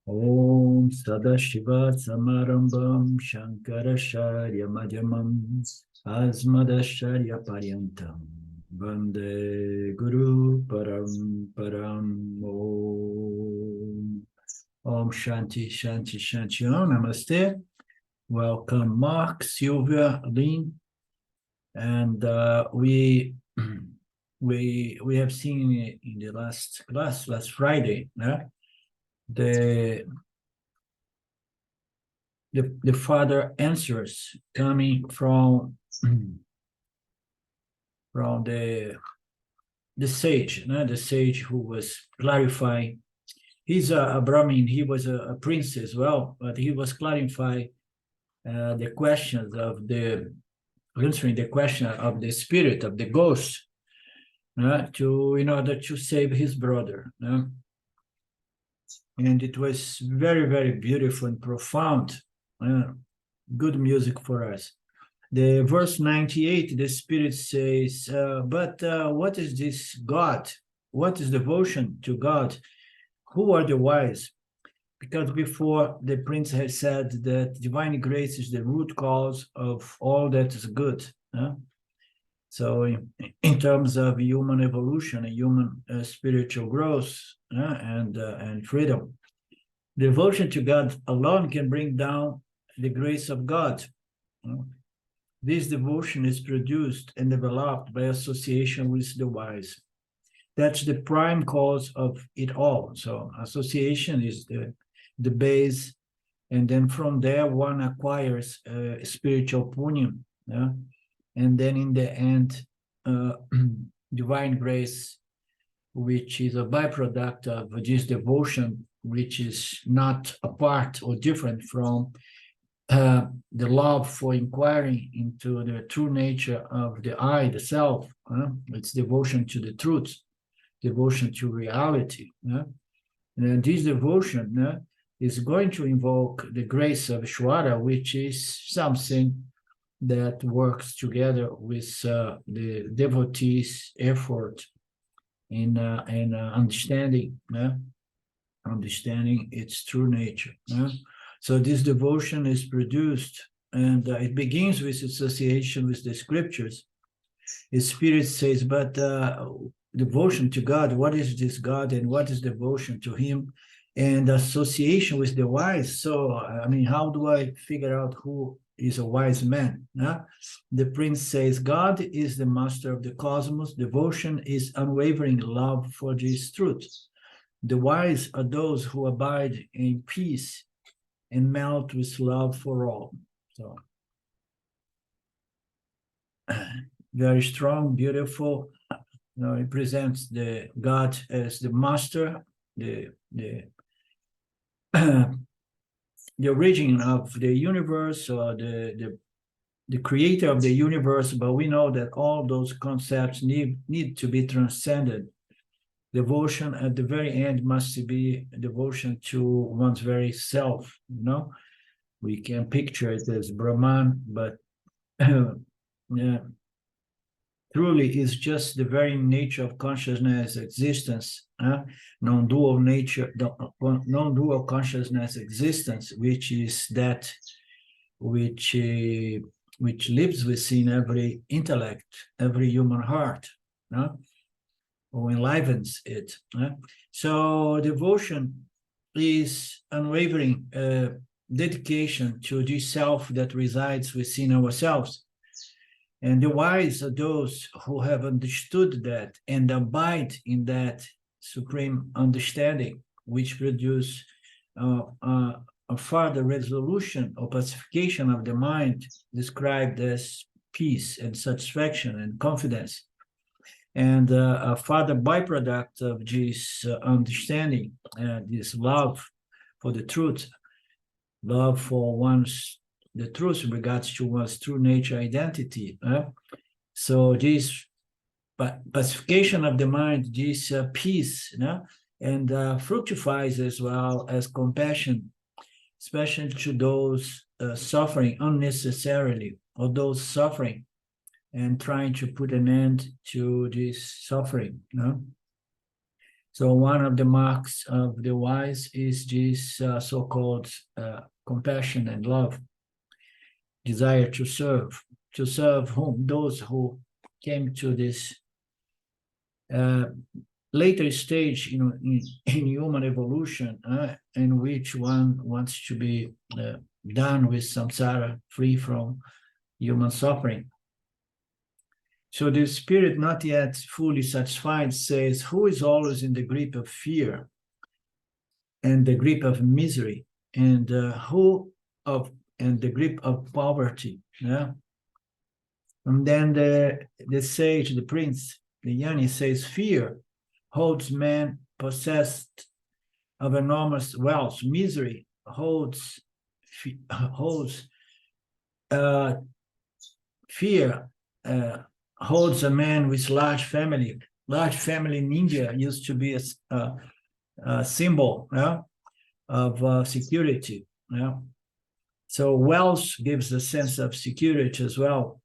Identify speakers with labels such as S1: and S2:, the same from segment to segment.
S1: Om Sadashiva Samarambam Shankaracharya Madhyamam Asmadacharya Paryantam Vande Guru Param Om Shanti Shanti Shanti Om Namaste. Welcome Mark, Sylvia, Lynn, and we we have seen in the last class, last Friday, the the father answers coming from from the sage, the sage who was clarifying. He's a Brahmin. He was a prince as well, but he was clarifying the questions of the answering the question of the spirit of the ghost, to in order to save his brother. And it was very, very beautiful and profound. Good music for us. The verse 98, the spirit says, but what is this God? What is devotion to God? Who are the wise? Because before the prince has said that divine grace is the root cause of all that is good. So in terms of human evolution and human spiritual growth and freedom, devotion to God alone can bring down the grace of God. This devotion is produced and developed by association with the wise. That's the prime cause of it all. So association is the base, and then from there one acquires spiritual punya, and then in the end, divine grace, which is a byproduct of this devotion, which is not apart or different from the love for inquiring into the true nature of the I, the self. It's devotion to the truth, devotion to reality. And this devotion is going to invoke the grace of Shwara, which is something that works together with the devotee's effort in understanding its true nature. So this devotion is produced, and it begins with association with the scriptures. The spirit says, but devotion to God, what is this God and what is devotion to him? And association with the wise. So, I mean, how do I figure out who is a wise man? The prince says, God is the master of the cosmos. Devotion is unwavering love for this truth. The wise are those who abide in peace and melt with love for all. So, very strong, beautiful. It presents the God as the master, the the origin of the universe, or the creator of the universe, but we know that all those concepts need to be transcended. Devotion at the very end must be devotion to one's very self. We can picture it as Brahman, but truly is just the very nature of consciousness existence, non-dual nature, non-dual consciousness existence, which is that which lives within every intellect, every human heart, or enlivens it. So devotion is unwavering dedication to this self that resides within ourselves. And the wise are those who have understood that and abide in that supreme understanding, which produce a further resolution or pacification of the mind, described as peace and satisfaction and confidence. And a further byproduct of this understanding, this love for the truth, love for the truth in regards to one's true nature identity. So this pacification of the mind, this peace, and fructifies as well as compassion, especially to those suffering unnecessarily, or those suffering and trying to put an end to this suffering. So one of the marks of the wise is this so-called compassion and love, desire to serve. To serve whom? Those who came to this later stage, in human evolution, in which one wants to be done with samsara, free from human suffering. So the spirit, not yet fully satisfied, says, who is always in the grip of fear and the grip of misery, and the grip of poverty? Yeah. And then the sage, the prince, the Jnani, says, fear holds man possessed of enormous wealth. Misery holds fear holds a man with large family. Large family in India used to be a symbol of security. Yeah? So wealth gives a sense of security as well.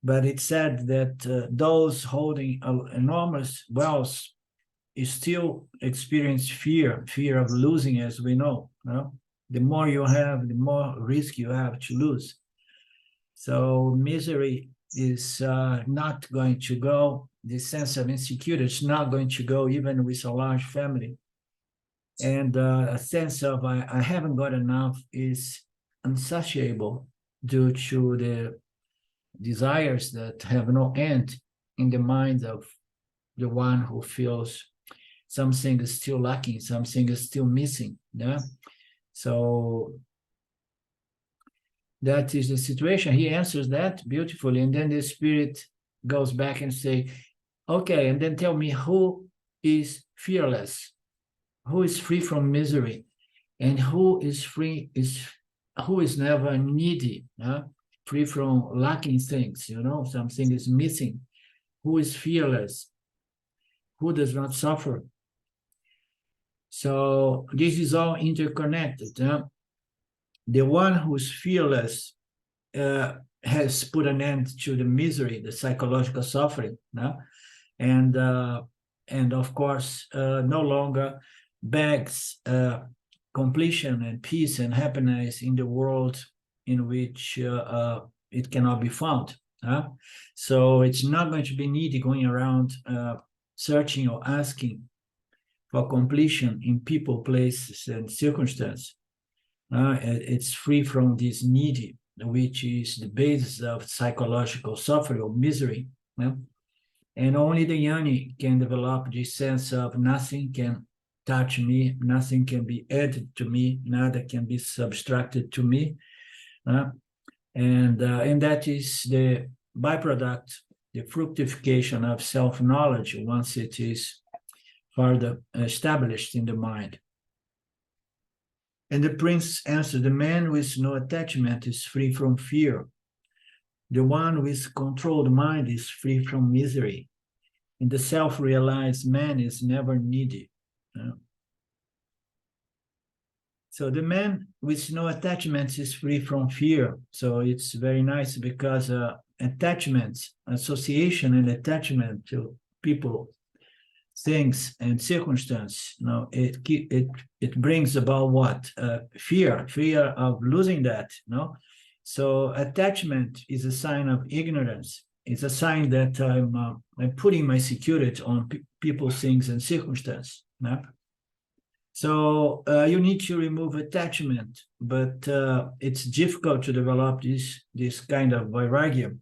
S1: But it's said that those holding enormous wealth still experience fear of losing, as we know. The more you have, the more risk you have to lose. So misery is not going to go. The sense of insecurity is not going to go even with a large family. And a sense of I haven't got enough is insatiable due to the desires that have no end in the mind of the one who feels something is still lacking, something is still missing. Yeah. So that is the situation. He answers that beautifully, and then the spirit goes back and say, okay, and then tell me who is fearless, who is free from misery, and who is never needy, free from lacking things, something is missing. Who is fearless? Who does not suffer? So this is all interconnected. The one who is fearless has put an end to the misery, the psychological suffering, and of course no longer begs completion and peace and happiness in the world in which it cannot be found. So it's not going to be needy going around searching or asking for completion in people, places, and circumstances. It's free from this needy, which is the basis of psychological suffering or misery. And only the Jnani can develop this sense of nothing can touch me, nothing can be added to me, nada can be subtracted to me. And that is the byproduct, the fructification of self-knowledge once it is further established in the mind. And the prince answered, the man with no attachment is free from fear. The one with controlled mind is free from misery. And the self-realized man is never needy. So the man with no attachments is free from fear. So it's very nice because attachments, association and attachment to people, things and circumstance, it brings about what? Fear of losing that. So attachment is a sign of ignorance. It's a sign that I'm putting my security on people, things, and circumstance. So you need to remove attachment, but it's difficult to develop this kind of vairagya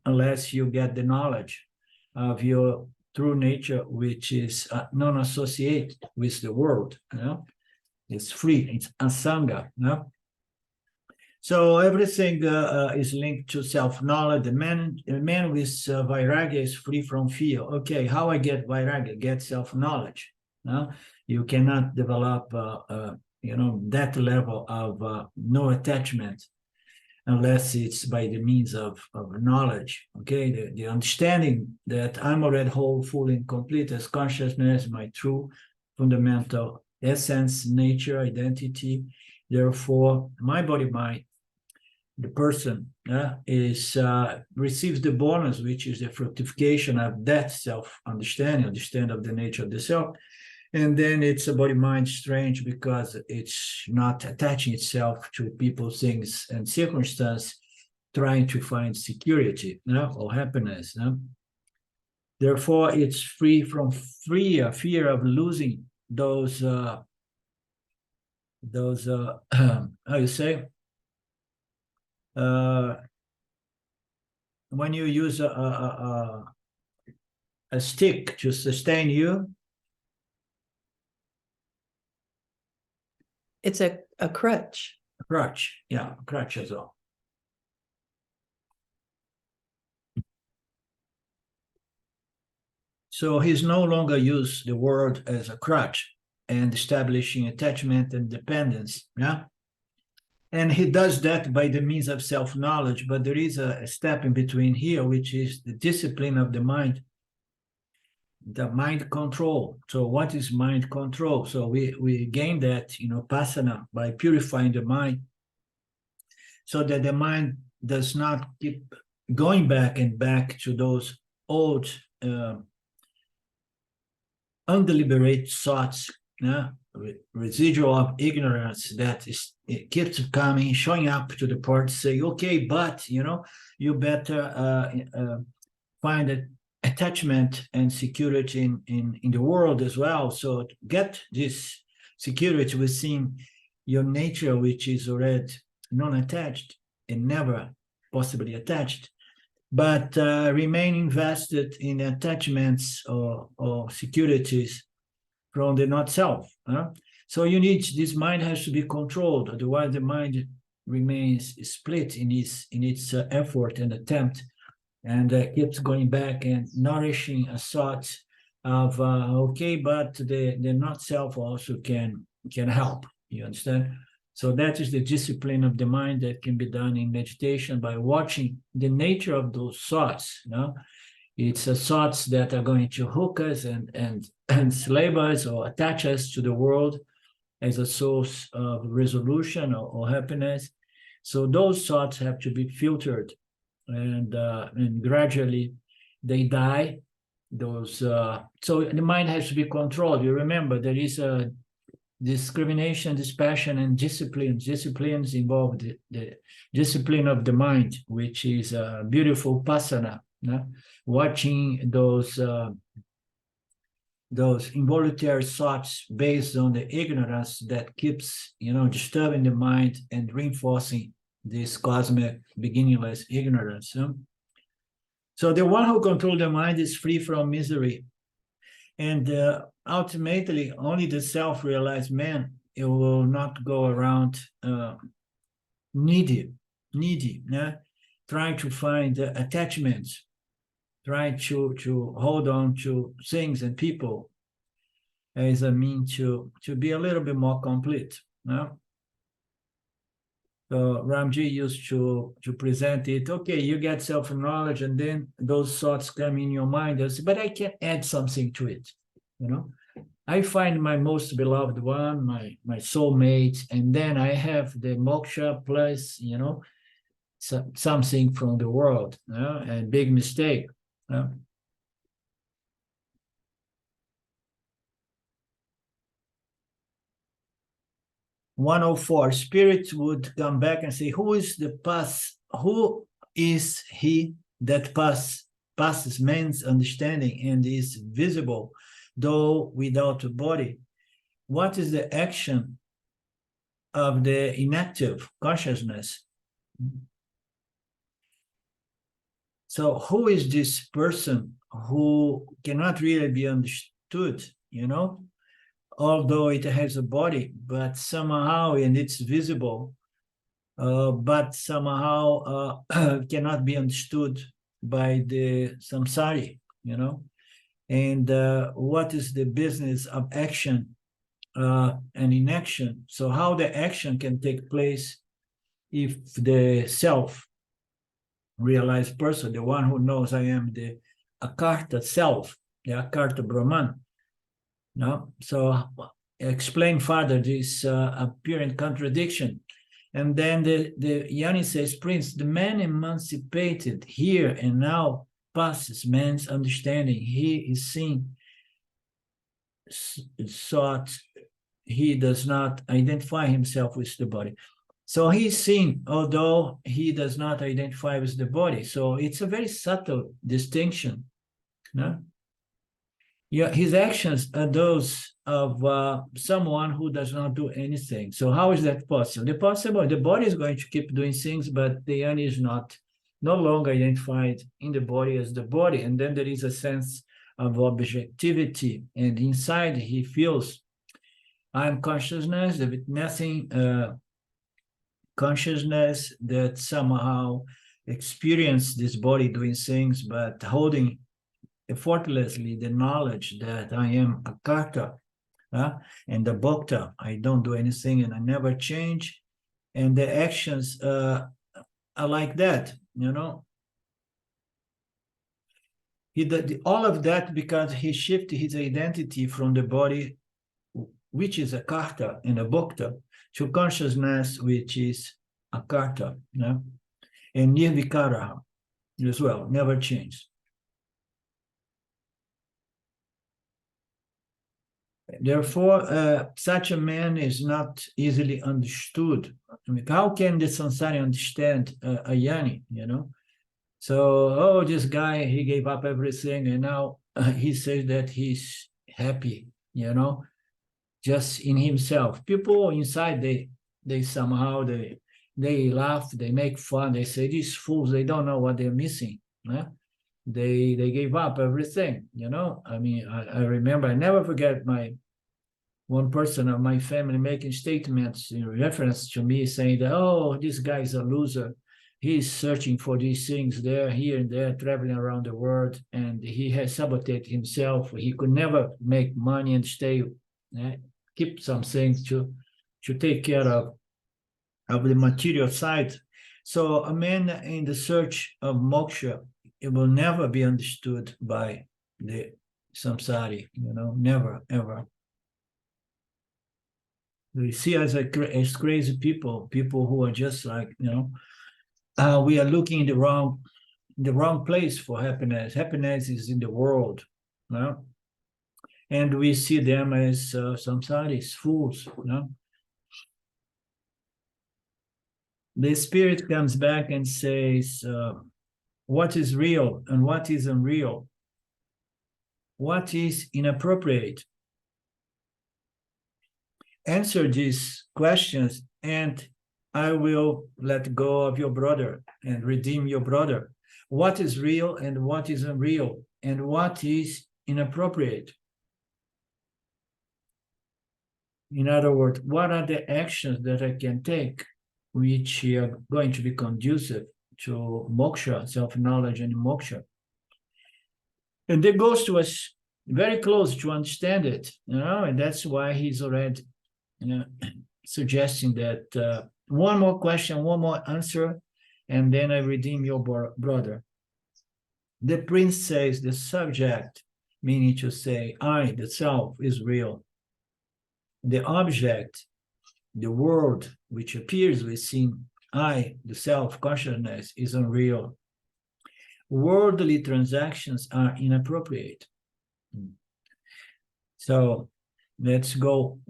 S1: unless you get the knowledge of your true nature, which is non-associated with the world. It's free, it's asanga. So everything is linked to self-knowledge. The man with vairagya is free from fear. Okay, how I get vairagya? Get self-knowledge. You cannot develop, that level of no attachment unless it's by the means of knowledge. Okay, the understanding that I'm already whole, full, and complete as consciousness, my true fundamental essence, nature, identity. Therefore, my body, mind the person receives the bonus, which is the fructification of that self-understanding, understand of the nature of the self. And then it's a body-mind strange because it's not attaching itself to people, things, and circumstance, trying to find security or happiness. Therefore, it's free from fear of losing those how you say, when you use a stick to sustain you.
S2: It's a crutch.
S1: A crutch, yeah, a crutch as well. So he's no longer used the word as a crutch and establishing attachment and dependence, yeah? And he does that by the means of self-knowledge, but there is a step in between here, which is the discipline of the mind control. So what is mind control? So we gain that, pasana by purifying the mind so that the mind does not keep going back and back to those old undeliberate thoughts, residual of ignorance that it keeps coming, showing up to the part, say, okay, but, you better find an attachment and security in the world as well. So get this security within your nature, which is already non-attached and never possibly attached, but remain invested in attachments or securities from the not self. So this mind has to be controlled, otherwise the mind remains split in its effort and attempt, and keeps going back and nourishing a thought of okay, but the not self also can help. You understand? So that is the discipline of the mind that can be done in meditation by watching the nature of those thoughts. It's thoughts that are going to hook us and enslave us or attach us to the world as a source of resolution or happiness. So those thoughts have to be filtered, and gradually they die. So the mind has to be controlled. You remember there is a discrimination, dispassion, and discipline. Disciplines involve the discipline of the mind, which is a beautiful pasana. Watching those involuntary thoughts based on the ignorance that keeps, disturbing the mind and reinforcing this cosmic beginningless ignorance. So the one who controls the mind is free from misery. And ultimately, only the self-realized man, it will not go around needy, trying to find attachments, trying to hold on to things and people as a means to be a little bit more complete. So Ramji used to present it, okay, you get self-knowledge and then those thoughts come in your mind, but I can add something to it, I find my most beloved one, my soulmate, and then I have the moksha plus, something from the world, and big mistake. 104, spirit would come back and say, who is he that passes man's understanding and is visible, though without a body? What is the action of the inactive consciousness? So who is this person who cannot really be understood, although it has a body, but somehow, and it's visible, but somehow cannot be understood by the samsari, And what is the business of action and inaction? So how the action can take place if the self-realized person, the one who knows I am the akarta self, the akarta Brahman, so explain further this apparent contradiction. And then the Yanni says, Prince, the man emancipated here and now passes man's understanding. He is seen, sought, he does not identify himself with the body. So he's seen, although he does not identify with the body. So it's a very subtle distinction. No? Yeah, his actions are those of someone who does not do anything. So how is that possible? The body is going to keep doing things, but the Yanni is no longer identified in the body as the body. And then there is a sense of objectivity. And inside he feels, I'm consciousness, the witnessing consciousness that somehow experience this body doing things, but holding effortlessly the knowledge that I am a karta and a bhakta. I don't do anything and I never change. And the actions are like that, you know. He did all of that because he shifted his identity from the body, which is a karta and a bhakta, to consciousness, which is a karta, and nirvikara as well, never change. Therefore, such a man is not easily understood. I mean, how can the samsari understand a Yanni, you know? So, oh, this guy, he gave up everything, and now he says that he's happy, you know, just in himself. People inside, they somehow, they laugh, they make fun, they say, these fools, they don't know what they're missing. They gave up everything, you know. I mean, I remember, I never forget one person of my family making statements in reference to me, saying that, oh, this guy is a loser. He's searching for these things there, here and there, traveling around the world, and he has sabotaged himself. He could never make money and stay, keep some things to take care of the material side. So a man in the search of moksha, it will never be understood by the samsari, you know, never, ever. We see as crazy people who are just like, you know, we are looking in the wrong place for happiness. Happiness is in the world, you know? And we see them as samsaris, fools, you know? The spirit comes back and says, what is real and what is unreal? What is inappropriate? Answer these questions and I will let go of your brother and redeem your brother. What is real and what is unreal? And what is inappropriate? In other words, what are the actions that I can take which are going to be conducive to moksha, self-knowledge and moksha? And that goes to us very close to understand it, you know, and that's why he's already, you know, suggesting that one more question, one more answer, and then I redeem your brother. The prince says the subject, meaning to say, I, the self, is real. The object, the world, which appears within I, the self, consciousness, is unreal. Worldly transactions are inappropriate. So let's go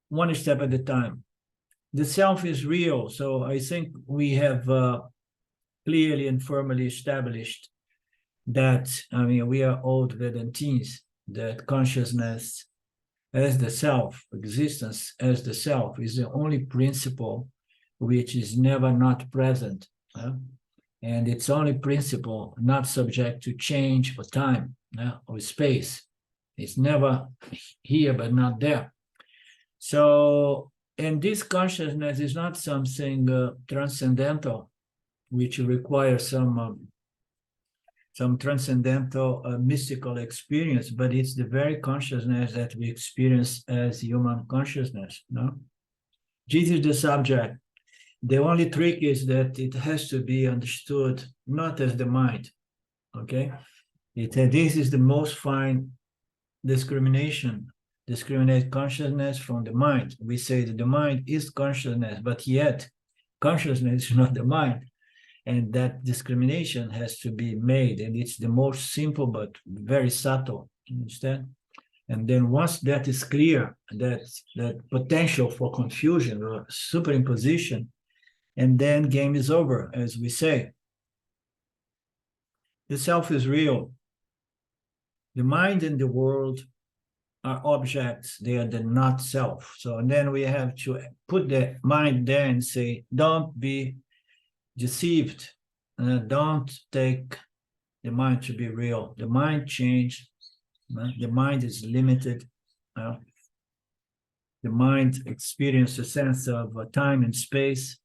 S1: one step at a time. The self is real. So I think we have clearly and firmly established that, I mean, we are old Vedantins, that consciousness as the self, existence as the self, is the only principle which is never not present. And it's only principle not subject to change or time or space. It's never here but not there. So, and this consciousness is not something transcendental, which requires some transcendental mystical experience, but it's the very consciousness that we experience as human consciousness. No, this is the subject. The only trick is that it has to be understood not as the mind. Okay, this is the most fine discriminate consciousness from the mind. We say that the mind is consciousness, but yet Consciousness is not the mind. And that discrimination has to be made. And it's the most simple, but very subtle. You understand? And then once that is clear, that potential for confusion or superimposition, and then game is over, as we say. The self is real. The mind and the world are objects. They are the not self. So and then we have to put the mind there and say, don't be deceived. Don't take the mind to be real. The mind changed. The mind is limited. The mind experiences a sense of time and space.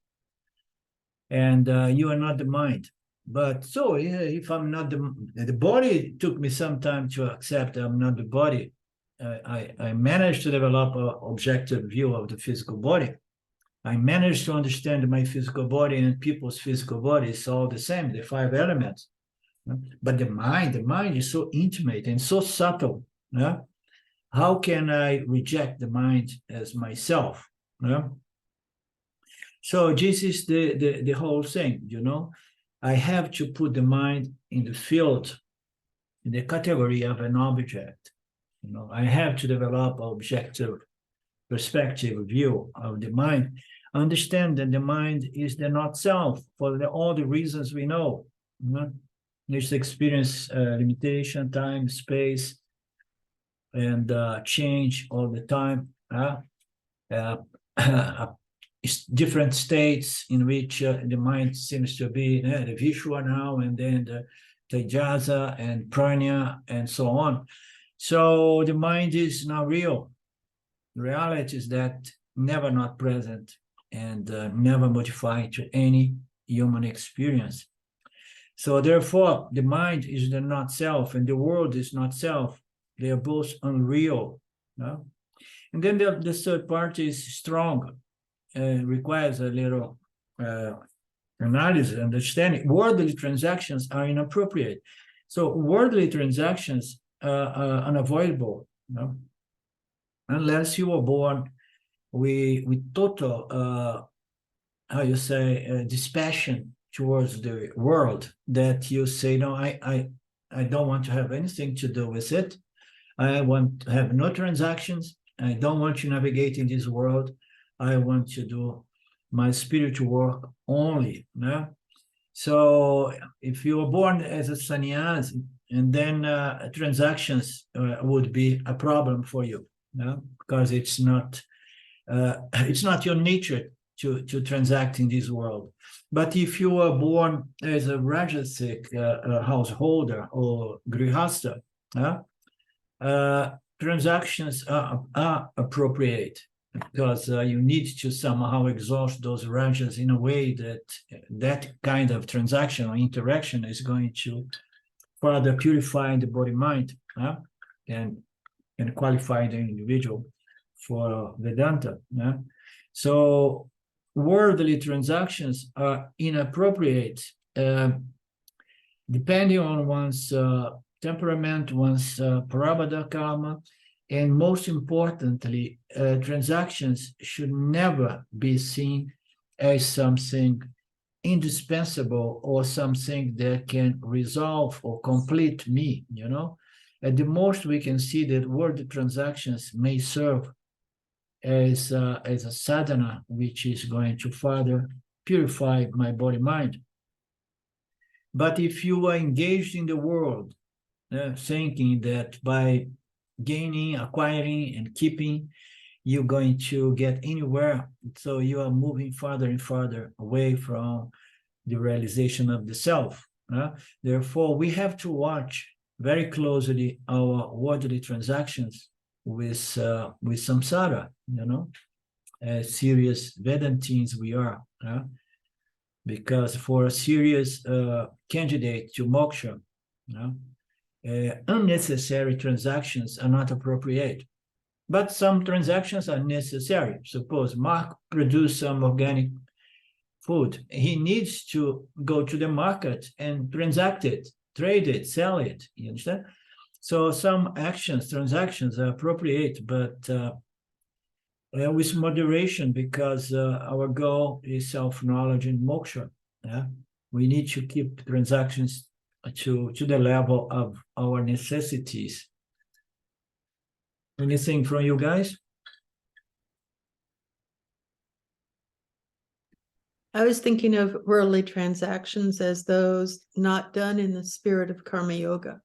S1: And you are not the mind. But so if I'm not the body, took me some time to accept I'm not the body. I managed to develop an objective view of the physical body. I managed to understand my physical body and people's physical body is all the same, the 5 elements. But the mind is so intimate and so subtle. How can I reject the mind as myself? So this is the whole thing, I have to put the mind in the field, in the category of an object. I have to develop an objective perspective view of the mind. Understand that the mind is the not self for all the reasons we know. It's experience limitation, time, space, and change all the time. Different states in which the mind seems to be the visual now, and then the Tejasa and Pranya and so on. So the mind is not real. The reality is that never not present and never modified to any human experience. So therefore, the mind is the not self and the world is not self. They are both unreal. And then the third part is strong. Requires a little analysis, understanding. Worldly transactions are inappropriate. So worldly transactions are unavoidable, unless you were born with total, dispassion towards the world, that you say, no, I don't want to have anything to do with it. I want to have no transactions. I don't want to navigate in this world. I want to do my spiritual work only. So if you were born as a sannyasi, and then transactions would be a problem for you, because it's not your nature to transact in this world. But if you were born as a Rajasic householder or Grihastha, transactions are appropriate, because you need to somehow exhaust those rajas in a way that kind of transaction or interaction is going to further purify the body-mind and qualify the individual for Vedanta. So worldly transactions are inappropriate depending on one's temperament, one's prarabdha karma, and most importantly, transactions should never be seen as something indispensable or something that can resolve or complete me, At the most, we can see that worldly transactions may serve as a sadhana, which is going to further purify my body-mind. But if you are engaged in the world, thinking that by gaining, acquiring, and keeping, you're going to get anywhere. So you are moving farther and farther away from the realization of the self. Therefore, we have to watch very closely our worldly transactions with samsara, as serious Vedantins we are. Because for a serious candidate to moksha, unnecessary transactions are not appropriate. But some transactions are necessary. Suppose Mark produces some organic food. He needs to go to the market and transact it, trade it, sell it. You understand? So some transactions are appropriate, but with moderation, because our goal is self-knowledge and moksha. Yeah, we need to keep transactions to the level of our necessities. Anything from you guys?
S2: I was thinking of worldly transactions as those not done in the spirit of karma yoga.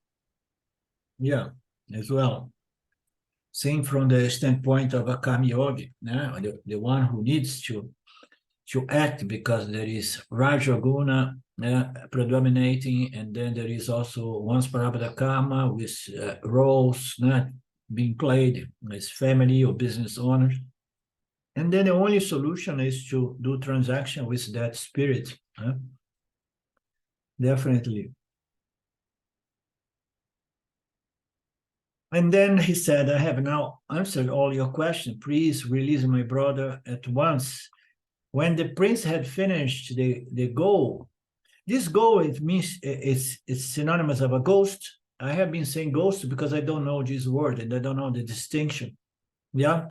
S1: Yeah, as well. Seen from the standpoint of a karma yogi, the one who needs to act, because there is Raja Guna predominating, and then there is also one's Prarabdha karma with roles being played as family or business owners. And then the only solution is to do transaction with that spirit. Definitely. And then he said, I have now answered all your questions. Please release my brother at once. When the prince had finished the goal, this goal, it means it's synonymous of a ghost. I have been saying ghost because I don't know this word and I don't know the distinction. Yeah.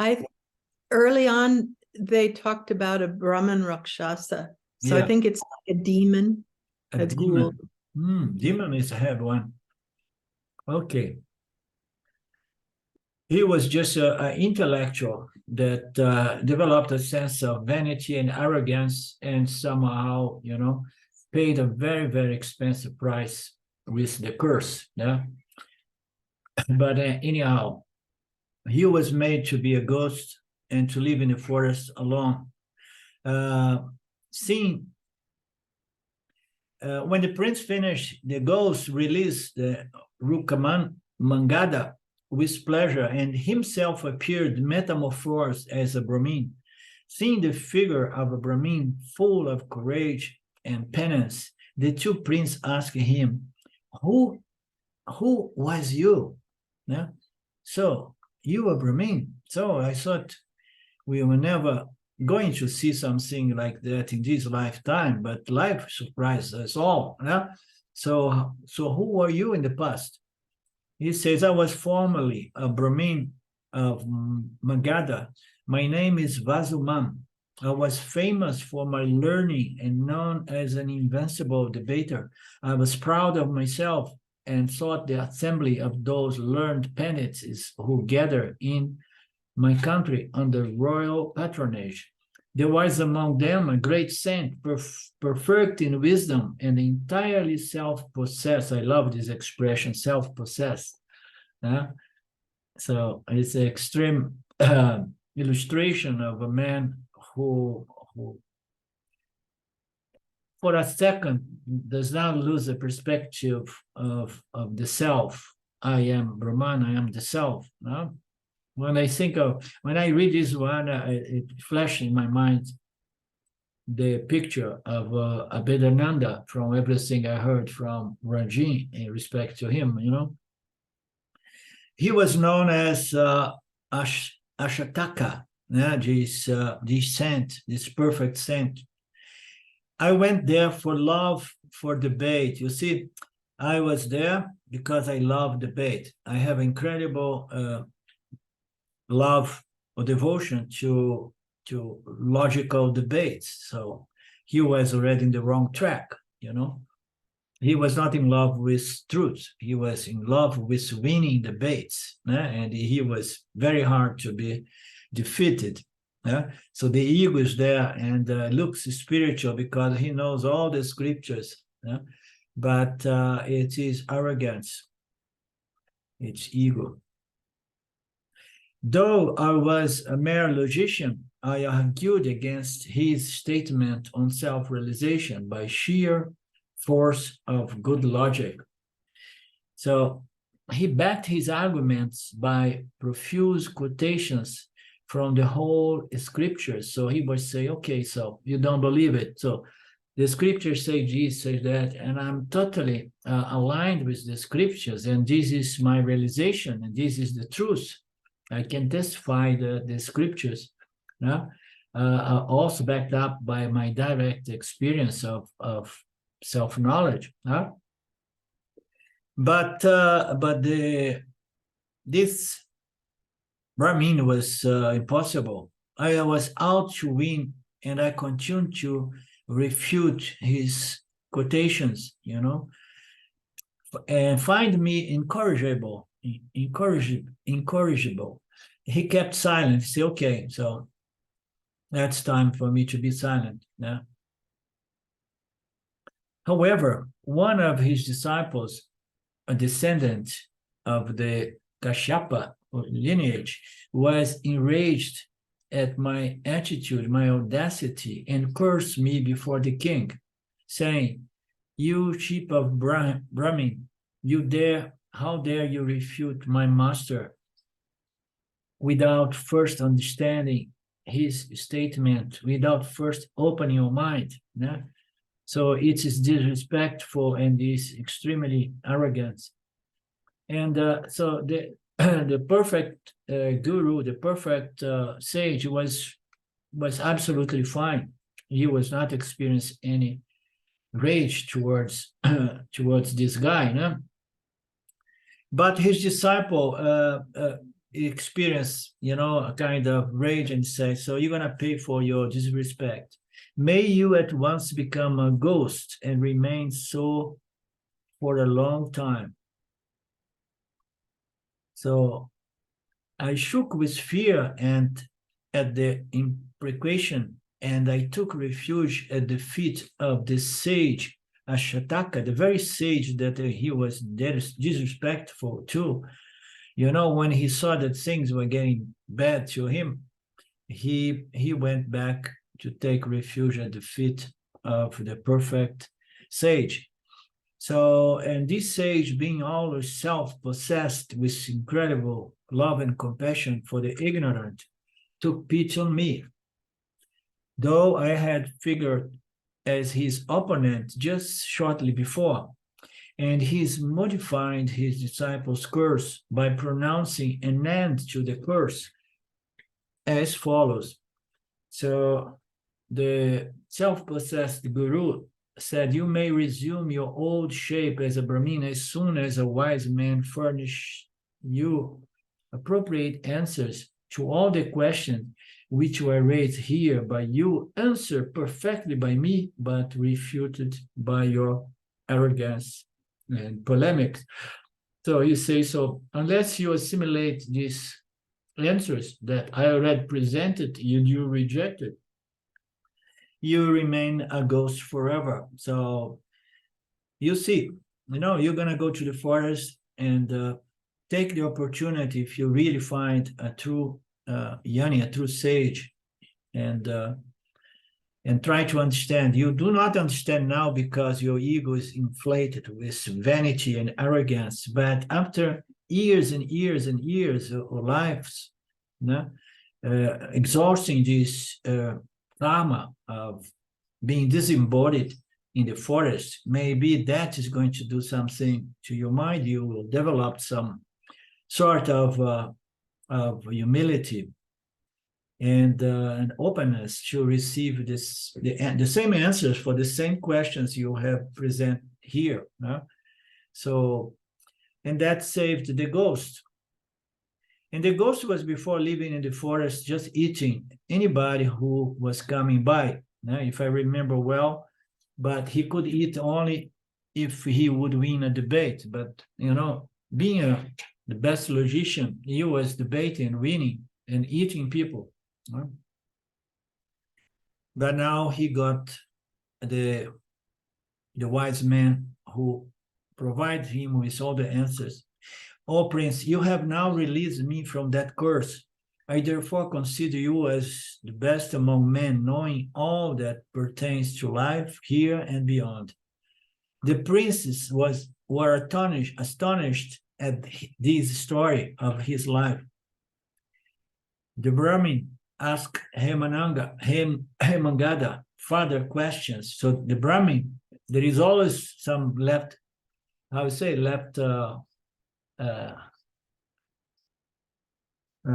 S2: Early on, they talked about a Brahmin Rakshasa. So
S1: Yeah.
S2: I think it's like a demon.
S1: A
S2: ghoul.
S1: demon. Demon is a head one. Okay. He was just an intellectual that developed a sense of vanity and arrogance, and somehow, paid a very, very expensive price with the curse. Yeah. But anyhow, he was made to be a ghost and to live in the forest alone. When the prince finished, the ghost released the Hemangada with pleasure, and himself appeared metamorphosed as a Brahmin. Seeing the figure of a Brahmin full of courage and penance, the two princes asked him, who was you? Yeah? So, you a Brahmin? So I thought we were never going to see something like that in this lifetime, but life surprised us all. Yeah? So who were you in the past? He says, I was formerly a Brahmin of Magadha. My name is Vasuman. I was famous for my learning and known as an invincible debater. I was proud of myself and sought the assembly of those learned penitents who gather in my country under royal patronage. There was among them a great saint, perfect in wisdom and entirely self-possessed. I love this expression, self-possessed. So it's an extreme illustration of a man who, for a second, does not lose the perspective of the self. I am Brahman, I am the self. When I read this one, it flashed in my mind the picture of Abhedananda from everything I heard from Ranjin in respect to him, He was known as Ashataka, this saint, this perfect saint. I went there for love, for debate. You see, I was there because I love debate. I have incredible love or devotion to logical debates. So he was already in the wrong track, He was not in love with truth. He was in love with winning debates, and he was very hard to be defeated. So the ego is there and looks spiritual because he knows all the scriptures, but it is arrogance. It's ego. Though I was a mere logician, I argued against his statement on self-realization by sheer force of good logic. So he backed his arguments by profuse quotations from the whole scriptures. So he would say, okay, so you don't believe it. So the scriptures say this, say that, and I'm totally aligned with the scriptures, and this is my realization, and this is the truth. I can testify the scriptures, also backed up by my direct experience of self-knowledge. But this Brahmin was impossible I was out to win, and I continued to refute his quotations, and find me incorrigible. He kept silent. He said, okay, so that's time for me to be silent. Yeah. However, one of his disciples, a descendant of the Kashyapa lineage, was enraged at my attitude, my audacity, and cursed me before the king, saying, "You sheep of Brahmin, how dare you refute my master without first understanding his statement, without first opening your mind?" Yeah? So it is disrespectful and is extremely arrogant. And so the the perfect guru, the perfect sage was absolutely fine. He was not experiencing any rage towards this guy, but his disciple experienced, a kind of rage and say, "So you're gonna pay for your disrespect. May you at once become a ghost and remain so for a long time." So I shook with fear and at the imprecation, and I took refuge at the feet of the sage Ashataka, the very sage that he was disrespectful to. When he saw that things were getting bad to him, he went back to take refuge at the feet of the perfect sage. So, and this sage, being always self-possessed with incredible love and compassion for the ignorant, took pity on me. Though I had figured as his opponent just shortly before, and he's modifying his disciples' curse by pronouncing an end to the curse as follows. So the self-possessed guru said, "You may resume your old shape as a Brahmin as soon as a wise man furnish you appropriate answers to all the questions which were raised here by you, answered perfectly by me, but refuted by your arrogance and polemics." So you say, so unless you assimilate these answers that I already presented, you reject it, you remain a ghost forever. So you see, you're going to go to the forest and take the opportunity, if you really find a true Yanni, a true sage, and try to understand. You do not understand now because your ego is inflated with vanity and arrogance, but after years and years and years of lives, exhausting this karma of being disembodied in the forest, maybe that is going to do something to your mind. You will develop some sort of humility and an openness to receive the same answers for the same questions you have present here. So, and that saved the ghost. And the ghost was before living in the forest, just eating anybody who was coming by, if I remember well. But he could eat only if he would win a debate. But, being the best logician, he was debating, winning, and eating people. But now he got the wise man who provided him with all the answers. "Oh, Prince, you have now released me from that curse. I therefore consider you as the best among men, knowing all that pertains to life here and beyond." The princes were astonished at this story of his life. The Brahmin asked Hemangada further questions. So the Brahmin, there is always some left, I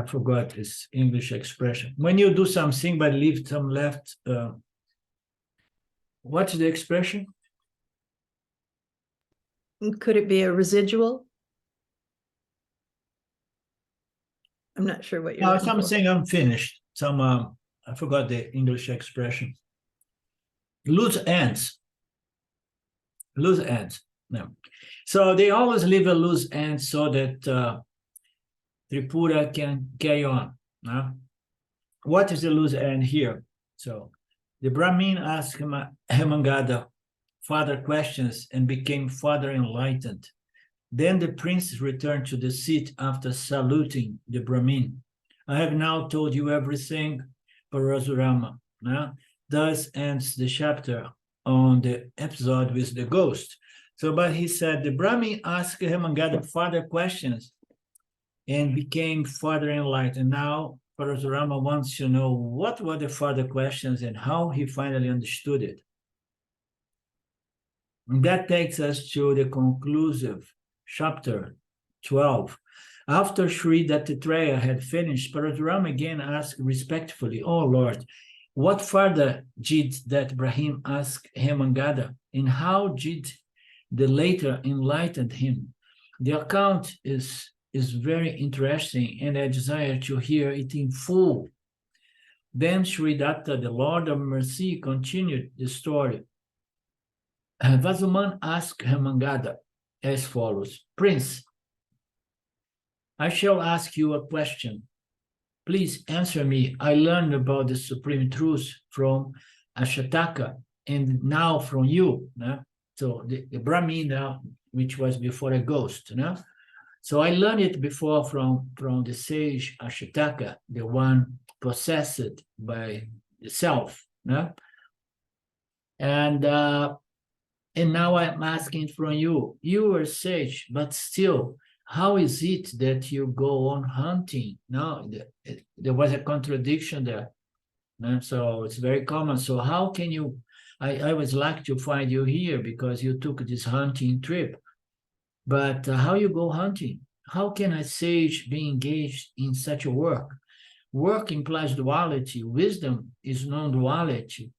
S1: forgot this English expression. When you do something but leave some left, what's the expression?
S2: Could it be a residual? I'm not sure what you're looking for.
S1: I'm saying unfinished. some I forgot the English expression. Loose ends. Loose ends. No. So they always leave a loose end so that Tripura can carry on. What is the loose end here? So the Brahmin asked Hemangada further questions and became further enlightened. Then the prince returned to the seat after saluting the Brahmin. I have now told you everything, Parasurama. Thus ends the chapter on the episode with the ghost. So, but he said, the Brahmin asked Hemangada further questions and became further enlightened. Now, Parasurama wants to know what were the further questions and how he finally understood it. And that takes us to the conclusive chapter 12. After Sri Dattatreya had finished, Parasurama again asked respectfully, "Oh Lord, what further did that Brahmin ask Hemangada, and how did the later enlighten him?" The account is very interesting, and I desire to hear it in full. Then Sri Datta, the Lord of Mercy, continued the story. Vasuman asked Hemangada as follows: Prince, I shall ask you a question. Please answer me. I learned about the supreme truth from Ashataka and now from you. So the Brahmin now, which was before a ghost. So I learned it before from the sage Ashataka, the one possessed by the self. And now I'm asking from you. You are sage, but still, how is it that you go on hunting? No, there was a contradiction there. So it's very common. So how can you, I would like to find you here because you took this hunting trip. But how you go hunting? How can a sage be engaged in such a work? Work implies duality. Wisdom is non-duality.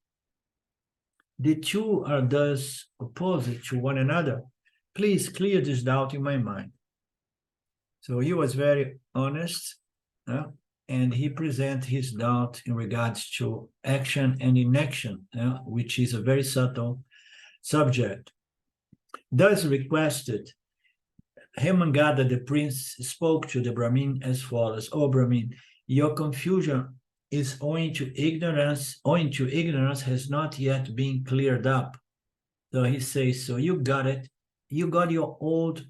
S1: The two are thus opposite to one another. Please clear this doubt in my mind. So he was very honest, and he presented his doubt in regards to action and inaction, which is a very subtle subject. Thus requested, Hemangada, the prince, spoke to the Brahmin as follows: "O Brahmin, your confusion is owing to ignorance. Owing to ignorance has not yet been cleared up." So he says, so you got it. You got your old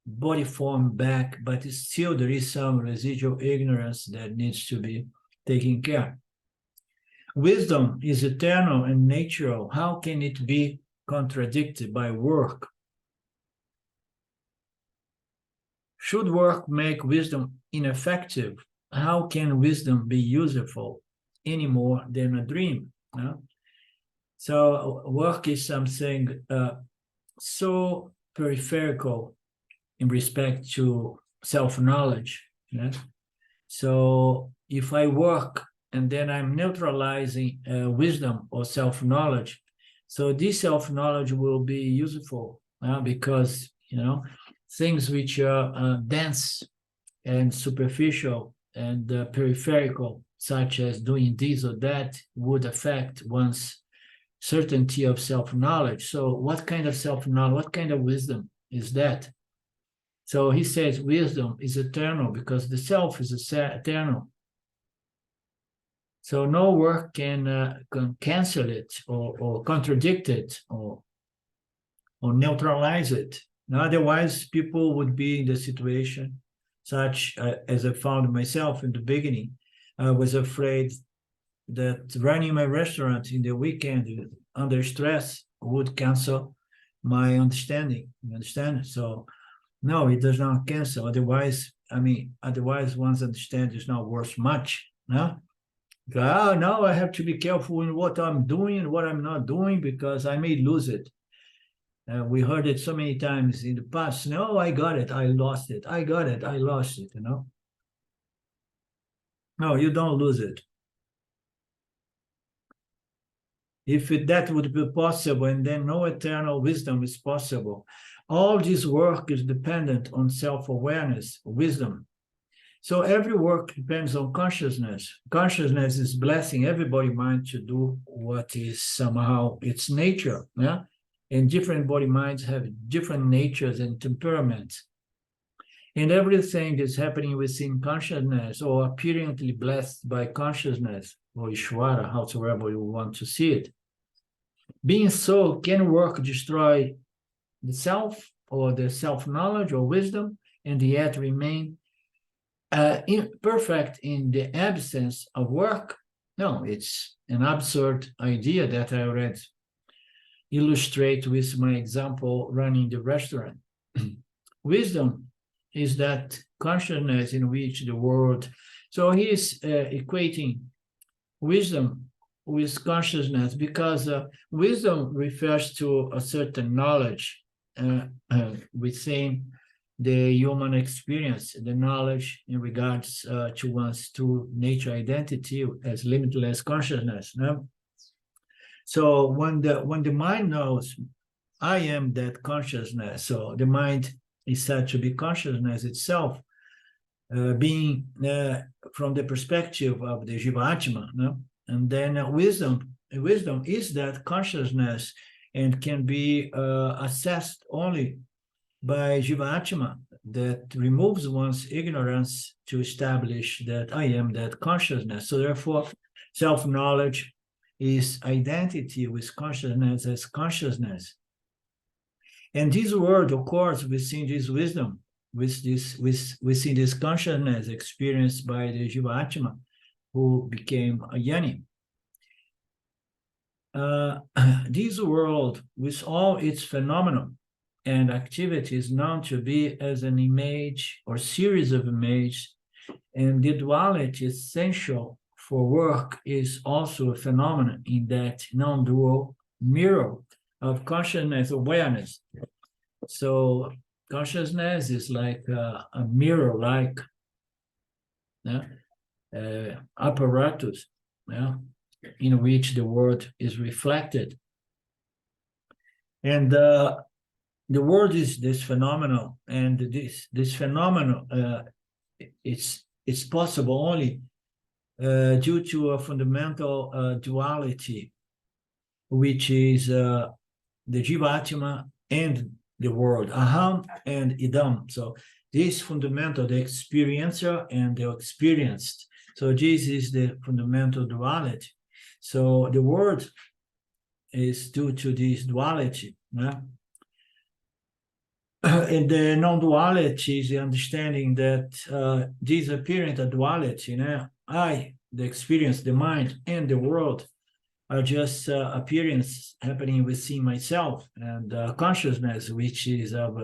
S1: body form back, but still there is some residual ignorance that needs to be taken care. Wisdom is eternal and natural. How can it be contradicted by work? Should work make wisdom ineffective? How can wisdom be useful any more than a dream? So work is something so peripheral in respect to self-knowledge. So if I work and then I'm neutralizing wisdom or self-knowledge, so this self-knowledge will be useful because, things which are dense and superficial and peripheral, such as doing this or that, would affect one's certainty of self-knowledge. So what kind of self-knowledge, what kind of wisdom is that? So he says wisdom is eternal because the self is eternal. So no work can cancel it or contradict it or neutralize it. Otherwise, people would be in the situation such as I found myself in the beginning. I was afraid that running my restaurant in the weekend under stress would cancel my understanding. You understand? So no, it does not cancel. Otherwise one's understanding is not worth much. Now I have to be careful in what I'm doing and what I'm not doing because I may lose it. We heard it so many times in the past. No, I got it, I lost it. I got it, I lost it, No, you don't lose it. If that would be possible, and then no eternal wisdom is possible. All this work is dependent on self-awareness, wisdom. So every work depends on consciousness. Consciousness is blessing everybody mind to do what is somehow its nature. Yeah? And different body minds have different natures and temperaments. And everything is happening within consciousness or apparently blessed by consciousness or Ishvara, howsoever you want to see it. Being so, can work destroy the self or the self-knowledge or wisdom and yet remain imperfect in the absence of work? No, it's an absurd idea that I already illustrate with my example running the restaurant. Wisdom is that consciousness in which the world, so he is equating wisdom with consciousness because wisdom refers to a certain knowledge within the human experience, the knowledge in regards to one's true nature identity as limitless consciousness. No? So when the mind knows, I am that consciousness, so the mind is said to be consciousness itself, being from the perspective of the Jivatma, no? And then wisdom is that consciousness and can be assessed only by Jivatma, that removes one's ignorance to establish that I am that consciousness. So therefore, self-knowledge is identity with consciousness as consciousness. And this word occurs within this wisdom, within this consciousness experienced by the Jivatma, who became a Jnani. This world, with all its phenomena and activities known to be as an image or series of images, and the duality essential for work is also a phenomenon in that non-dual mirror of consciousness awareness. So consciousness is like a mirror-like apparatus, in which the world is reflected. And the world is this phenomenon, and this phenomenon it's possible only due to a fundamental duality, which is the Jivatma and the world, aham and idam. So this fundamental, the experiencer and the experienced. So this is the fundamental duality. So the world is due to this duality. And the non-duality is the understanding that this apparent duality, I, the experience, the mind, and the world are just appearance happening within myself, and consciousness, which is of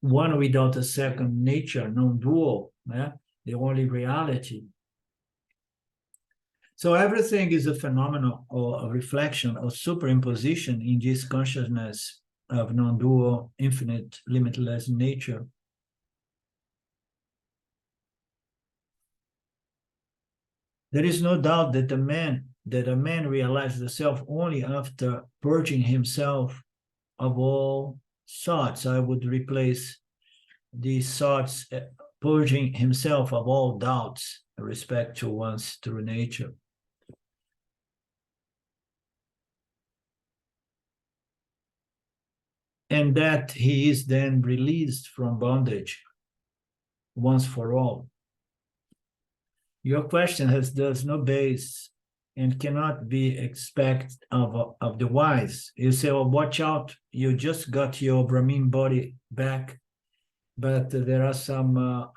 S1: one without a second nature, non-dual, the only reality. So everything is a phenomenon or a reflection or superimposition in this consciousness of non-dual, infinite, limitless nature. There is no doubt that a man realizes the self only after purging himself of all thoughts. I would replace these thoughts, purging himself of all doubts in respect to one's true nature. And that he is then released from bondage once for all. Your question has thus no base and cannot be expected of the wise. You say, well, watch out, you just got your Brahmin body back, but there are some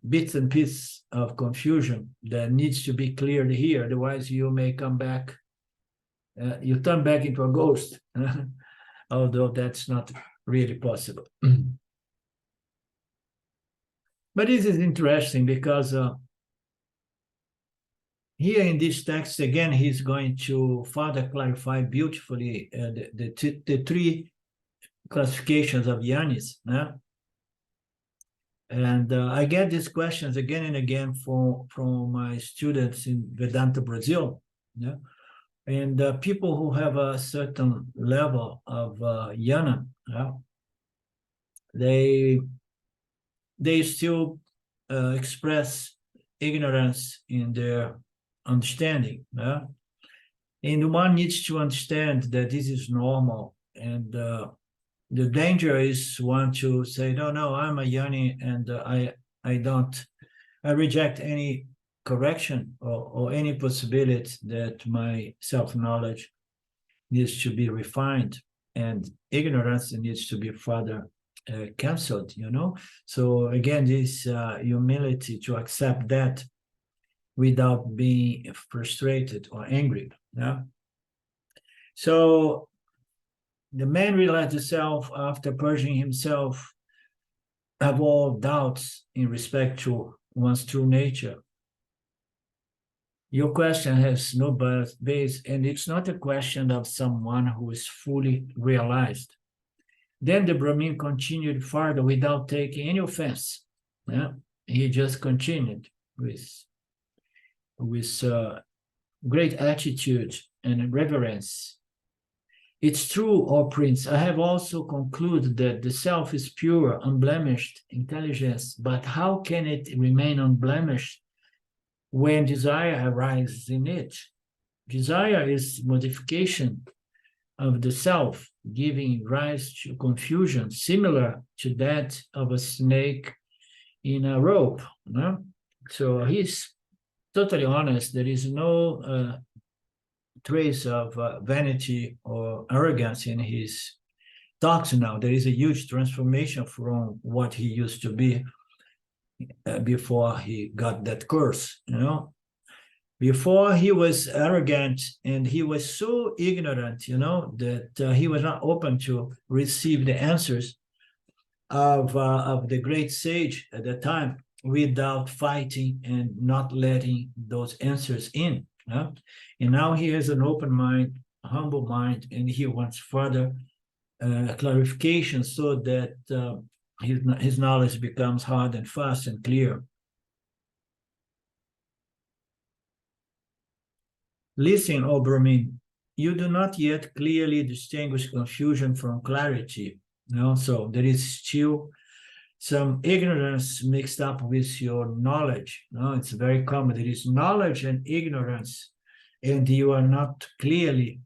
S1: bits and pieces of confusion that needs to be cleared here. Otherwise, you may come back, you turn back into a ghost, although that's not really possible. But this is interesting because here in this text, again, he's going to further clarify beautifully the three classifications of Jnanis. And I get these questions again and again from my students in Vedanta Brazil. And people who have a certain level of jnana, they still express ignorance in their understanding. And one needs to understand that this is normal. And the danger is one to say, no, I'm a yoni, and I reject any correction or any possibility that my self-knowledge needs to be refined and ignorance needs to be further canceled, So again, this humility to accept that without being frustrated or angry. So the man realized the self after purging himself of all doubts in respect to one's true nature. Your question has no base, and it's not a question of someone who is fully realized. Then the Brahmin continued further without taking any offense. He just continued with great attitude and reverence. It's true, O Prince, I have also concluded that the self is pure, unblemished intelligence, but how can it remain unblemished when desire arises in it? Desire is modification of the self, giving rise to confusion, similar to that of a snake in a rope. So he's totally honest. There is no trace of vanity or arrogance in his talks now. There is a huge transformation from what he used to be before he got that curse, Before he was arrogant and he was so ignorant, that he was not open to receive the answers of the great sage at that time without fighting and not letting those answers in. And now he has an open mind, humble mind, and he wants further clarification so that his knowledge becomes hard and fast and clear. Listen, O Brahmin, you do not yet clearly distinguish confusion from clarity. So there is still some ignorance mixed up with your knowledge. It's very common. There is knowledge and ignorance, and you are not clearly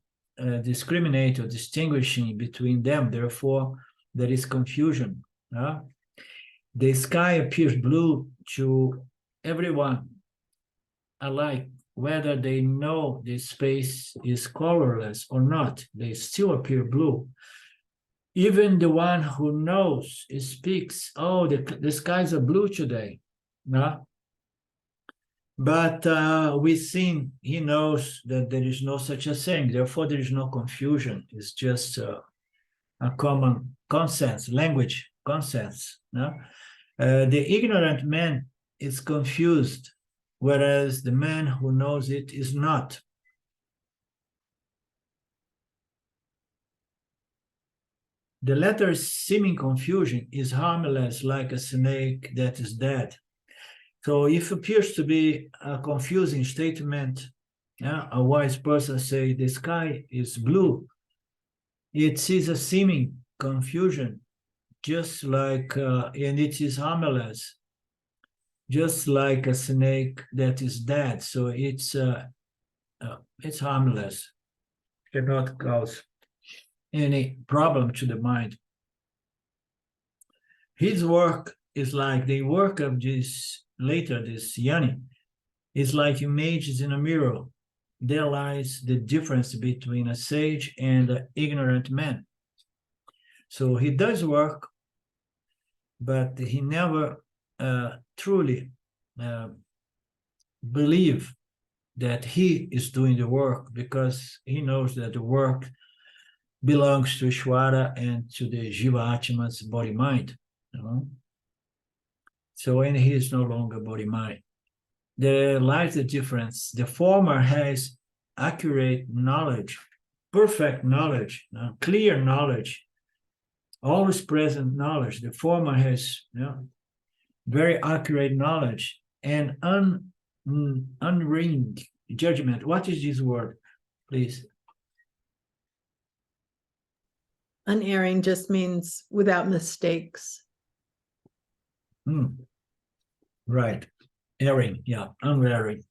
S1: discriminating or distinguishing between them. Therefore, there is confusion. The sky appears blue to everyone alike, whether they know the space is colorless or not. They still appear blue. Even the one who knows speaks, oh, the skies are blue today. But within, he knows that there is no such a thing. Therefore, there is no confusion. It's just a common consensus, language consensus. The ignorant man is confused, whereas the man who knows it is not. The latter's seeming confusion is harmless like a snake that is dead. So if it appears to be a confusing statement, a wise person say the sky is blue. It is a seeming confusion, just like, and it is harmless, just like a snake that is dead. So it's harmless, cannot cause any problem to the mind. His work is like the work of this yoni, is like images in a mirror. There lies the difference between a sage and an ignorant man. So he does work, but he never truly believe that he is doing the work, because he knows that the work belongs to Ishvara and to the Jiva Atma's body-mind. So, and he is no longer body-mind. There lies the difference. The former has accurate knowledge, perfect knowledge, clear knowledge, always present knowledge. The former has very accurate knowledge and unring judgment. What is this word, please?
S2: Unerring just means without mistakes.
S1: Right. Erring, yeah, unwavering.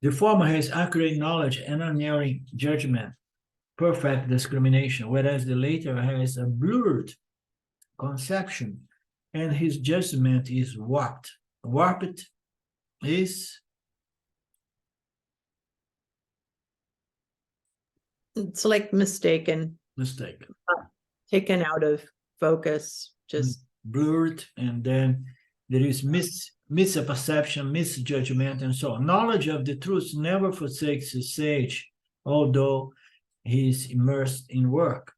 S1: The former has accurate knowledge and unerring judgment, perfect discrimination, whereas the latter has a blurred conception and his judgment is warped. Warped is
S2: It's like mistaken,
S1: mistake.
S2: taken out of focus, just
S1: Blurred, and then there is misperception, misjudgment, and so on. Knowledge of the truth never forsakes the sage, although he is immersed in work.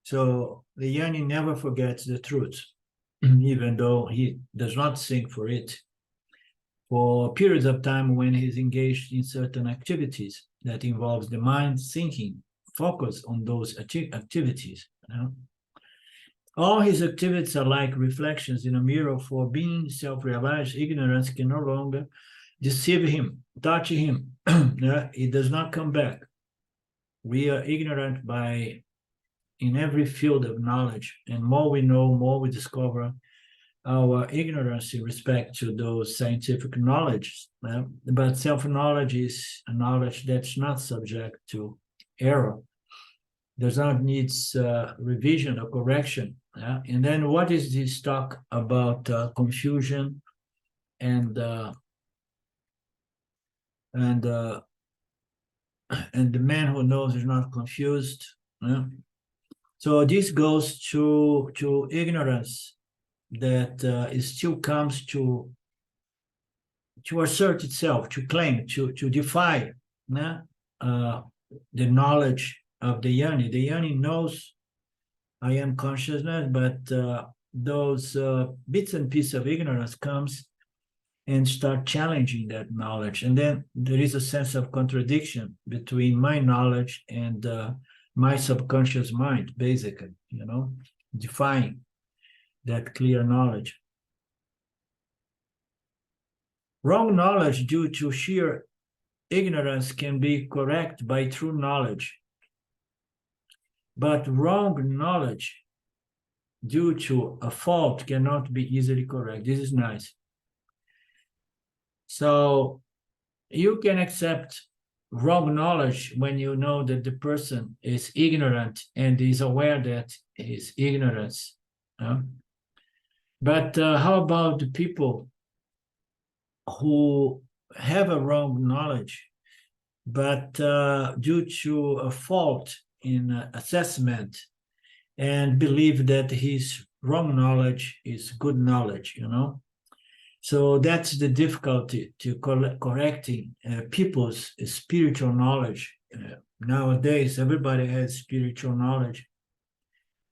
S1: So the Yanni never forgets the truth, even though he does not sing for it, for periods of time when he's engaged in certain activities that involves the mind thinking, focus on those activities. You know? All his activities are like reflections in a mirror, for being self-realized, ignorance can no longer deceive him, touch him. It does not come back. We are ignorant in every field of knowledge, and more we know, more we discover our ignorance in respect to those scientific knowledge. But self-knowledge is a knowledge that's not subject to error, does not need revision or correction. And then what is this talk about confusion and the man who knows is not confused? So this goes to ignorance that it still comes to assert itself, to claim, to defy the knowledge of the Yanni. The Yanni knows I am consciousness, but those bits and pieces of ignorance comes and start challenging that knowledge. And then there is a sense of contradiction between my knowledge and my subconscious mind, basically, defying that clear knowledge. Wrong knowledge due to sheer ignorance can be corrected by true knowledge. But wrong knowledge due to a fault cannot be easily corrected. This is nice. So you can accept wrong knowledge when you know that the person is ignorant and is aware that is ignorance. But how about the people who have a wrong knowledge, but due to a fault in assessment and believe that his wrong knowledge is good knowledge, So that's the difficulty to correcting people's spiritual knowledge. Nowadays, everybody has spiritual knowledge,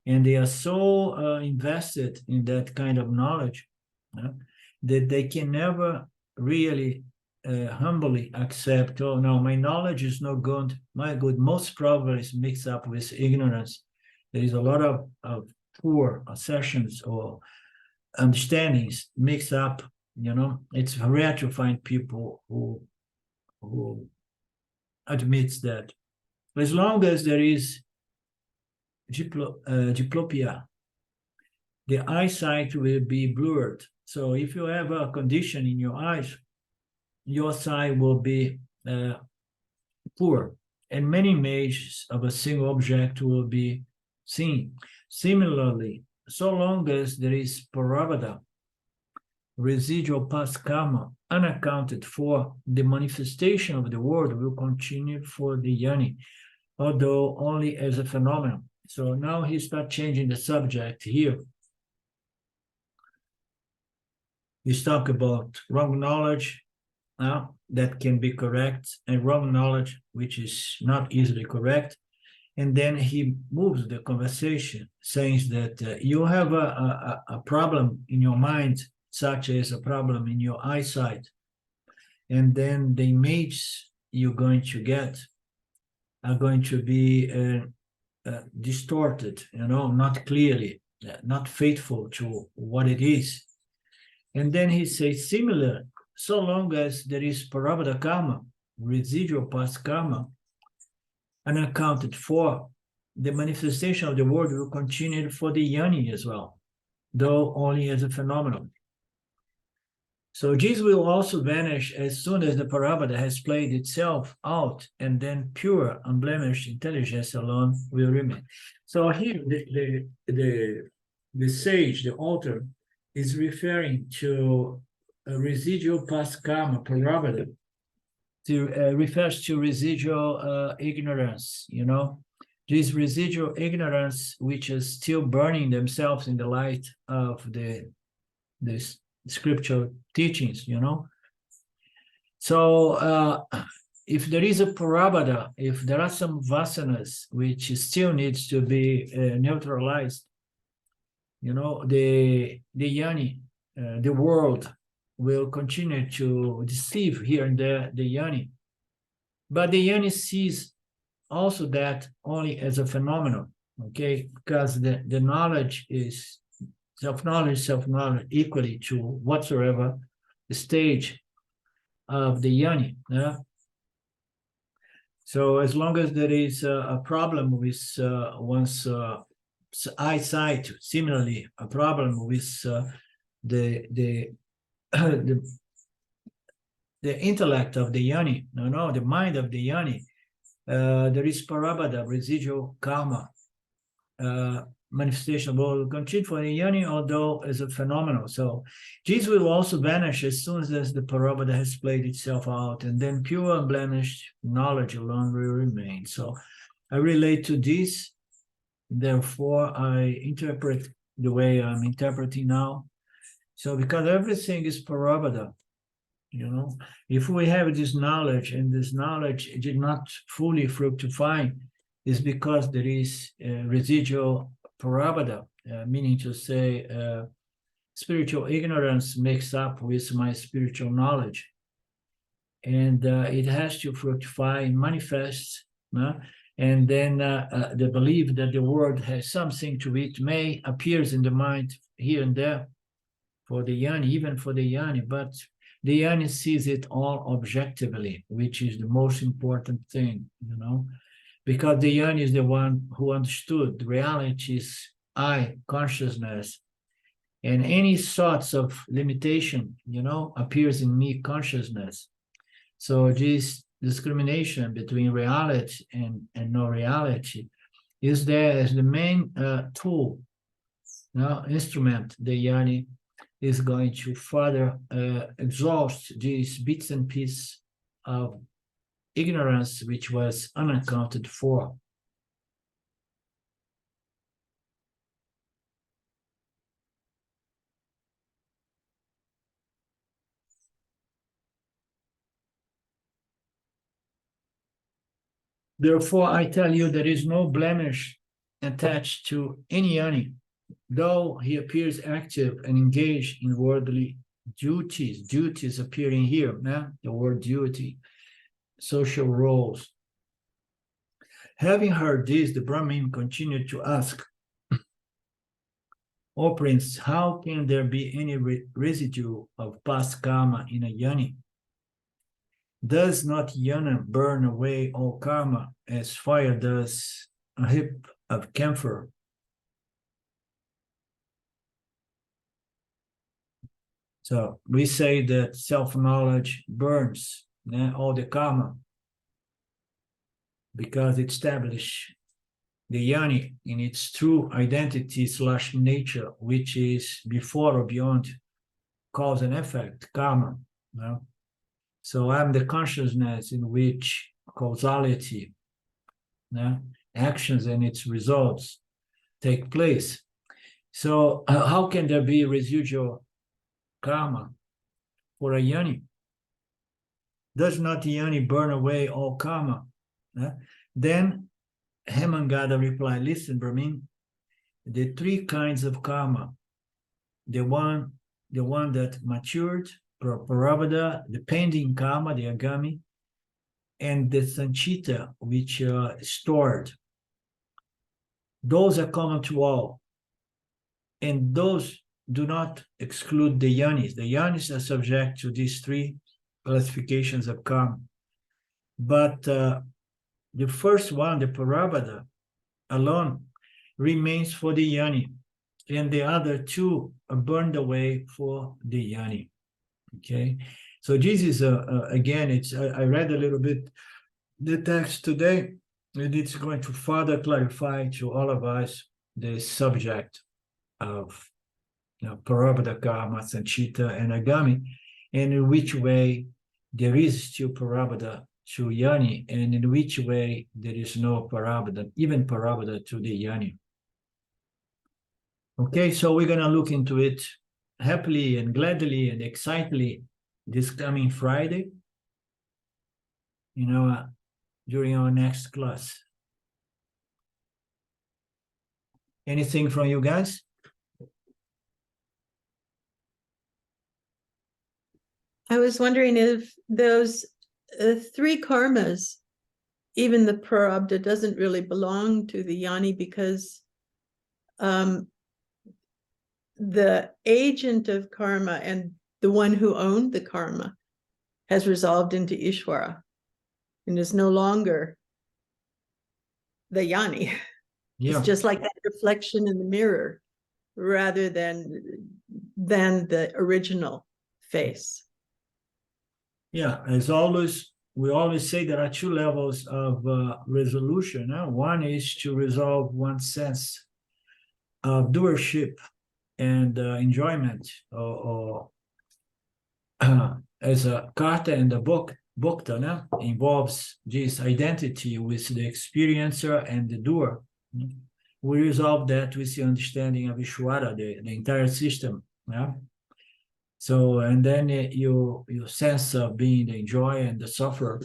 S1: and they are so invested in that kind of knowledge that they can never really humbly accept, oh no, my knowledge is no good, my good, most probably is mixed up with ignorance. There is a lot of poor assertions or understandings mixed up. It's rare to find people who admits that. As long as there is diplopia, the eyesight will be blurred. So if you have a condition in your eyes, your sight will be poor, and many images of a single object will be seen. Similarly, so long as there is parabada, residual past karma, unaccounted for, the manifestation of the world will continue for the Yanni, although only as a phenomenon. So now he starts changing the subject here. He's talking about wrong knowledge that can be correct, and wrong knowledge which is not easily correct. And then he moves the conversation, saying that you have a problem in your mind, such as a problem in your eyesight, and then the images you're going to get are going to be distorted, not clearly, not faithful to what it is. And then he says, similar, so long as there is parabada karma, residual past karma, unaccounted for, the manifestation of the world will continue for the Yanni as well. though only as a phenomenon. So this will also vanish as soon as the Parabada has played itself out, and then pure, unblemished intelligence alone will remain. So here, the sage, the author, is referring to a residual past karma, Parabada, refers to residual ignorance, this residual ignorance which is still burning themselves in the light of the scriptural teachings, So if there is a Parabada, if there are some vasanas which still needs to be neutralized, the yoni, the world will continue to deceive here and there the yoni. But the yoni sees also that only as a phenomenon, okay? Because the knowledge is self-knowledge equally to whatsoever the stage of the yoni. Yeah? So as long as there is a problem with one's eyesight, similarly, a problem with the the intellect of the yoni, the mind of the yoni, there is Parabada, residual karma, manifestation will continue for the yoni, although as a phenomenon. So this will also vanish as soon as the Parabada has played itself out, and then pure unblemished knowledge alone will remain. So I relate to this, therefore I interpret the way I'm interpreting now. So because everything is Parabada, if we have this knowledge and this knowledge did not fully fructify, is because there is residual Parabada, meaning to say spiritual ignorance mixed up with my spiritual knowledge. And it has to fructify and manifest, and then the belief that the world has something to it may appears in the mind here and there for the yoni, even for the yoni, but the yoni sees it all objectively, which is the most important thing, because the yoni is the one who understood the reality is I, consciousness, and any thoughts of limitation, appears in me, consciousness. So this discrimination between reality and no reality is there as the main tool, instrument the yoni is going to further exhaust these bits and pieces of ignorance which was unaccounted for. Therefore, I tell you, there is no blemish attached to any yoni, though he appears active and engaged in worldly duties appearing here, the word duty, social roles. Having heard this, the Brahmin continued to ask, O Prince, how can there be any residue of past karma in a yoni? Does not yana burn away all karma as fire does a heap of camphor? So we say that self-knowledge burns all the karma because it establishes the yoni in its true identity / nature, which is before or beyond cause and effect, karma. So I'm the consciousness in which causality, actions and its results take place. So how can there be residual karma for a yoni? Does not the yoni burn away all karma? Then Hemangada replied, listen, Brahmin, the three kinds of karma, the one that matured, Prarabdha, the pending karma, the agami, and the sanchita, which stored. Those are common to all. And those do not exclude the yonis. The yonis are subject to these three classifications of karma. But the first one, the Prarabdha, alone remains for the yoni. and the other two are burned away for the yoni. Okay, so this is again, it's I read a little bit the text today, and it's going to further clarify to all of us the subject of Parabhada karma, Sanchita, and Agami, and in which way there is still Parabhada to Yoni, and in which way there is no Parabhada, even Parabhada to the Yoni. Okay, so we're going to look into it happily and gladly and excitedly this coming Friday, during our next class. Anything from you guys?
S2: I was wondering if those three karmas, even the prarabdha doesn't really belong to the yoni, because the agent of karma and the one who owned the karma has resolved into Ishvara and is no longer the yoni.
S1: Yeah.
S2: It's just like that reflection in the mirror rather than the original face.
S1: Yeah, as always, we always say there are two levels of resolution. One is to resolve one's sense of doership and enjoyment, or as a karta and the bhokta involves this identity with the experiencer and the doer. We resolve that with the understanding of Ishvara, the entire system. Yeah. So, and then your sense of being the enjoyer and the sufferer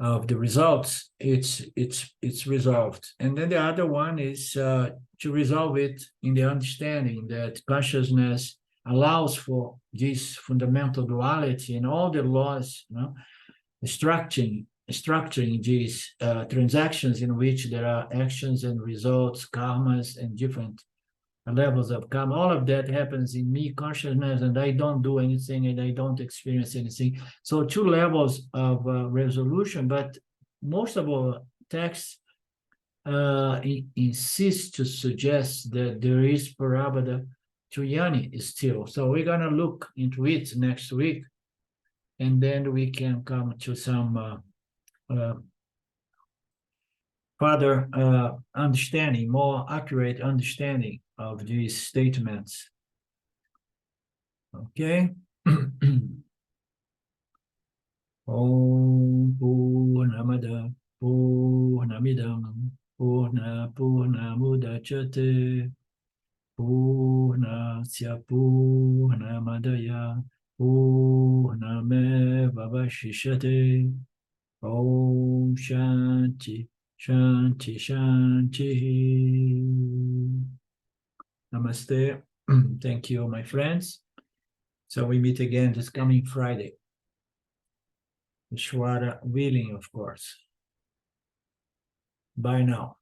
S1: of the results, it's resolved. And then the other one is to resolve it in the understanding that consciousness allows for this fundamental duality and all the laws, structuring these transactions in which there are actions and results, karmas, and different levels of karma. All of that happens in me consciousness, and I don't do anything and I don't experience anything. So two levels of resolution, but most of our texts insist to suggest that there is Parabhada to Yoni still. So we're going to look into it next week, and then we can come to some further understanding, more accurate understanding of these statements. Okay. Om Purnamada Purnamidam Purnamudachyate Purnasya Purnamadaya Purnamevavashishyate. Om Shanti Shanti Shanti. Namaste. Thank you, my friends. So we meet again this coming Friday. Ishvara willing, of course. Bye now.